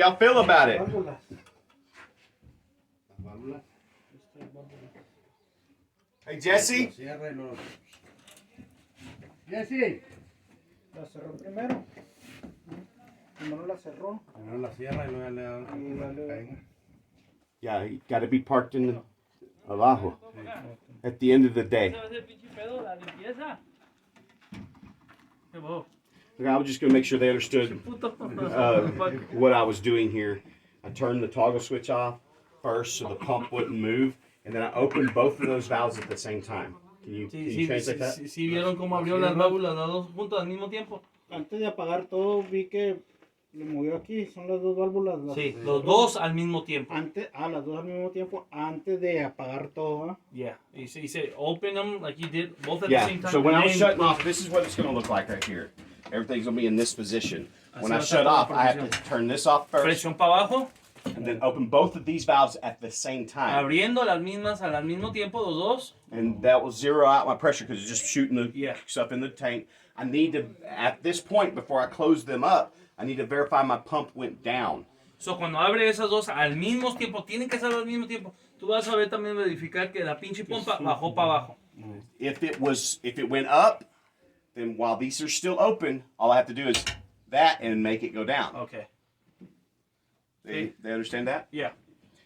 y'all feel about it? Hey, Jesse. Jesse. La cerró primero. Primero la cerró. Primero la cierra y luego le da. Yeah, you got to be parked in the abajo at the end of the day. Okay, I was just going to make sure they understood what I was doing here. I turned the toggle switch off first so the pump wouldn't move, and then I opened both of those valves at the same time. Can you translate that? Sí, vieron cómo abrió las válvulas las dos juntas al mismo tiempo. Antes de apagar todo, vi que le movió aquí. Son las dos válvulas. Sí, los dos al mismo tiempo. Las dos al mismo tiempo antes de apagar todo. ¿Eh? Yeah, he said open them like you did both at the same Yeah, time. so when I was shutting off, this is what it's going to look like right here. Everything's going to be in this position. When I shut off, I have to turn this off first Presión para abajo. and then open both of these valves at the same time. Abriendo las mismas al mismo tiempo, los dos. And that will zero out my pressure because it's just shooting the stuff in the tank. I need to, at this point, before I close them up, I need to verify my pump went down. So cuando abre esas dos al mismo tiempo, tienen que ser al mismo tiempo. Tú vas a ver también verificar que la pinche pompa bajó para abajo. If it went up, then while these are still open, all I have to do is that and make it go down. Okay. They understand that? Yeah.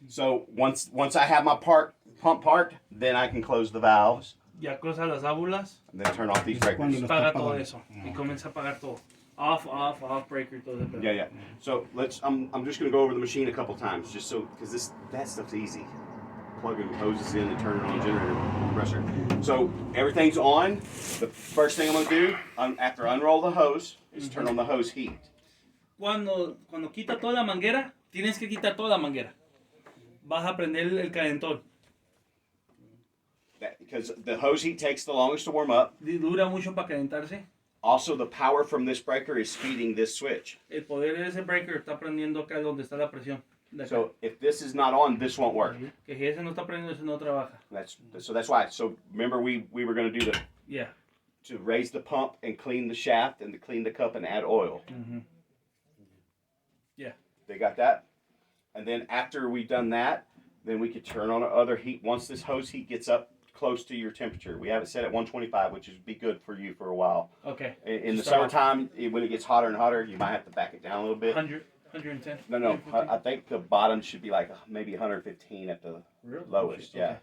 So once I have my pump parked, then I can close the valves Ya cruza las válvulas, and then turn off these breakers. paga todo eso y comienza a pagar todo. Off, breaker, todo eso. Yeah. So I'm just gonna go over the machine a couple times just so because that stuff's easy. Plugging hoses in and turning on generator compressor. So everything's on. The first thing I'm gonna do after I unroll the hose is turn on the hose heat. Cuando quita toda la manguera, tienes que quitar toda la manguera. Vas a prender el calentón. Because the hose heat takes the longest to warm up. Dura mucho para calentarse. Also, the power from this breaker is speeding this switch. El poder de ese breaker está prendiendo acá donde está la presión. So if this is not on, this won't work. Que si ese no está prendiendo, ese no trabaja. That's why. So remember, we were going to do to raise the pump and clean the shaft and to clean the cup and add oil. Mm-hmm. Yeah. They got that? And then after we've done that, then we could turn on our other heat. Once this hose heat gets up close to your temperature, we have it set at 125, which would be good for you for a while. Okay. In the summertime, when it gets hotter and hotter, you might have to back it down a little bit. 110? No. I think the bottom should be like maybe 115 at the lowest. Yeah.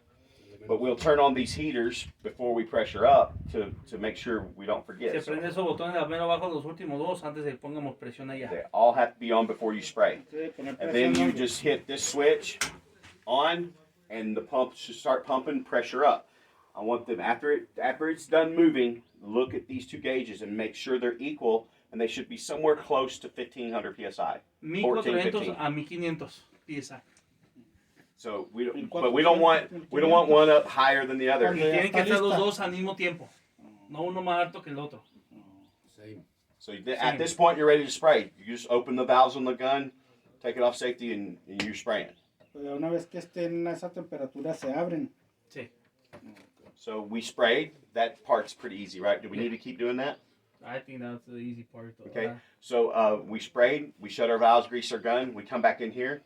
But we'll turn on these heaters before we pressure up to make sure we don't forget. Se prende esos botones de abajo los últimos dos antes de que pongamos presión allá. They all have to be on before you spray. And then you just hit this switch on and the pump should start pumping pressure up. I want them, after it's done moving, look at these two gauges and make sure they're equal, and they should be somewhere close to 1500 psi. 1400 a 1500 psi. So we don't want one up higher than the other. Tienen que estar los dos al mismo tiempo. No uno más alto que el otro. So at this point, you're ready to spray. You just open the valves on the gun, take it off safety, and you're spraying. Una vez que estén a esa temperatura se abren. Sí. So we sprayed. That part's pretty easy, right? Do we need to keep doing that? I think that's the easy part. Okay. So we sprayed. We shut our valves, greased our gun. We come back in here.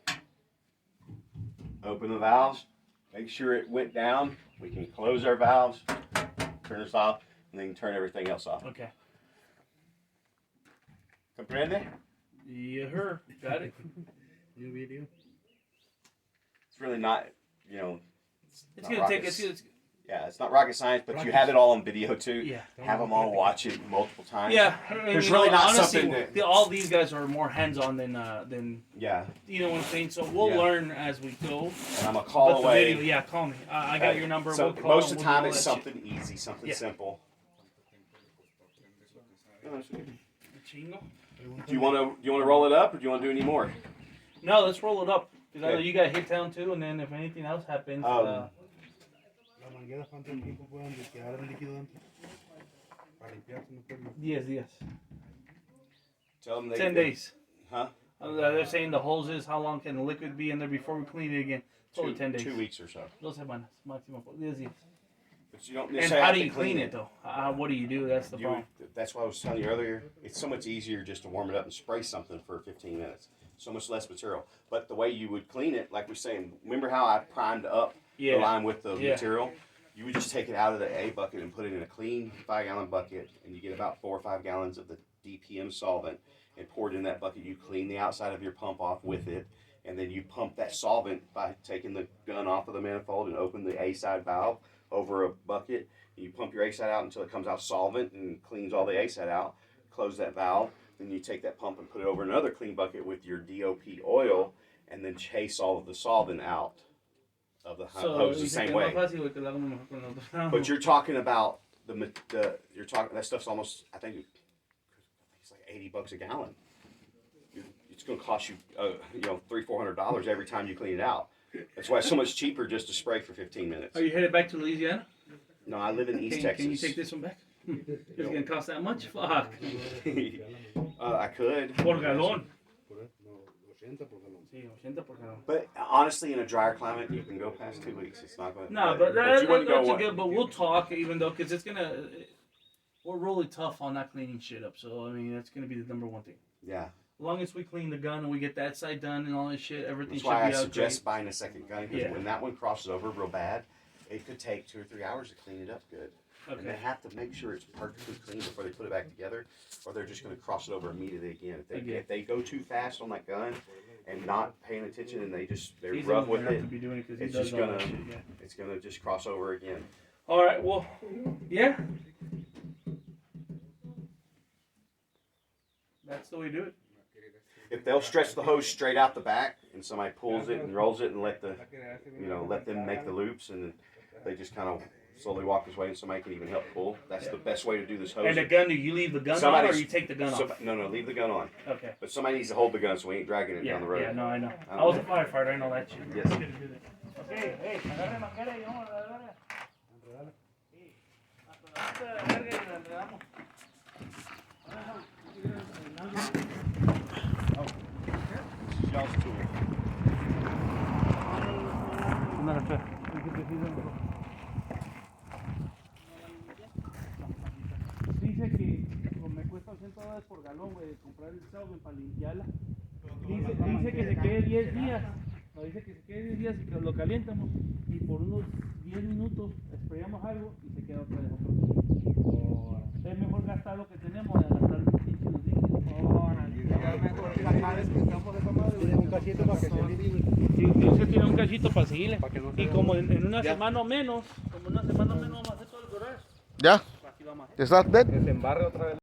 Open the valves. Make sure it went down. We can close our valves, turn this off, and then turn everything else off. Okay. Comprende? Yeah, her. Got it. New video. It's really not, It's going to take us. Yeah, it's not rocket science, but you have it all on video too. Yeah. Have them all watch it multiple times. Yeah. There's really not honestly, something that... all these guys are more hands-on than Yeah. you know what I'm saying? So we'll learn as we go. And I'm a call but away. The video, call me. I got your number. So we'll call most of the time we'll it's something easy, something simple. Chingo. Do you want to roll it up, or do you want to do any more? No, let's roll it up. Because I know you got hit down too, and then if anything else happens, La manguera, ¿cuánto tiempo pueden quedar el líquido dentro? Para limpiarse, no pueden. 10 días. Tell them 10 days. Huh? They're saying the hoses, how long can the liquid be in there before we clean it again? It's only 10 days. 2 weeks or so. 2 semanas, máximo. 10 días. But you don't And necessarily how have do to you clean it though? What do you do? That's the problem. That's what I was telling you earlier. It's so much easier just to warm it up and spray something for 15 minutes. so much less material. But the way you would clean it, like we're saying, remember how I primed up Yeah. the line with the Yeah. material? You would just take it out of the A bucket and put it in a clean 5-gallon bucket, and you get about 4 or 5 gallons of the DPM solvent, and pour it in that bucket. You clean the outside of your pump off with it, and then you pump that solvent by taking the gun off of the manifold and open the A side valve over a bucket. You pump your A side out until it comes out solvent and cleans all the A side out. Close that valve. Then you take that pump and put it over another clean bucket with your DOP oil, and then chase all of the solvent out of the hose the dice same que way. es más fácil, güey, que lo hago mejor con el otro. But you're talking about you're talking that stuff's almost, I think it's like $80 a gallon. It's going to cost you $300-400 every time you clean it out. That's why it's so much cheaper just to spray for 15 minutes. Are you headed back to Louisiana? No, I live in East Can you Texas. take this one back? It's gonna cost that much? Fuck. I could. Por galón. Por eso, no, 80 por galón. Sí, 80 por galón. But honestly, in a drier climate, you can go past 2 weeks. It's not going to. No, but that, you wouldn't that's go a good. But we'll talk, even though, because it's gonna. We're really tough on not cleaning shit up. So I mean, that's gonna be the number one thing. Yeah. As long as we clean the gun and we get that side done and all this shit, everything That's should why I be out suggest buying a second gun, because Yeah. when that one crosses over real bad, it could take 2 or 3 hours to clean it up good. great. And they Okay. have to make sure it's perfectly clean before they put it back together, or they're just going to cross it over immediately again. Again. If they go too fast on that gun and not paying attention, and they're He's rough the one with gonna it, have to be doing it 'cause he it's does just all that gonna- shit, yeah. it's going to just cross over again. All right. Well, yeah. That's the way to do it. If they'll stretch the hose straight out the back, and somebody pulls it and rolls it and let them make the loops, and they just kind of slowly walk this way, and somebody can even help pull. That's the best way to do this hose. And the gun, do you leave the gun on or Somebody's- you take the gun off? No, leave the gun on. Okay. But somebody needs to hold the gun so we ain't dragging it Yeah, down the road. yeah, no, I know. I I was a don't firefighter, I know that shit. Yes. Okay, hey, agarre manguera y vamos a agarrar. Sí. Hasta la verga y la enredamos. Y'all's tool. Dice que me cuesta $100 por galón, güey, comprar el solvent para limpiarla. Dice que se quede 10 días. No, dice que se quede 10 días y que lo calientamos. Y por unos 10 minutos sprayamos algo y se queda otra vez otro. Es mejor gastar lo que tenemos de gastar los líquidos. Tiene un cachito para que se limpie. Sí, usted tiene un cachito para seguirle. Y como en una semana o menos, vamos a hacer todo el garage. Ya, Aquí vamos a hacer. is that it? Que se embarre otra vez.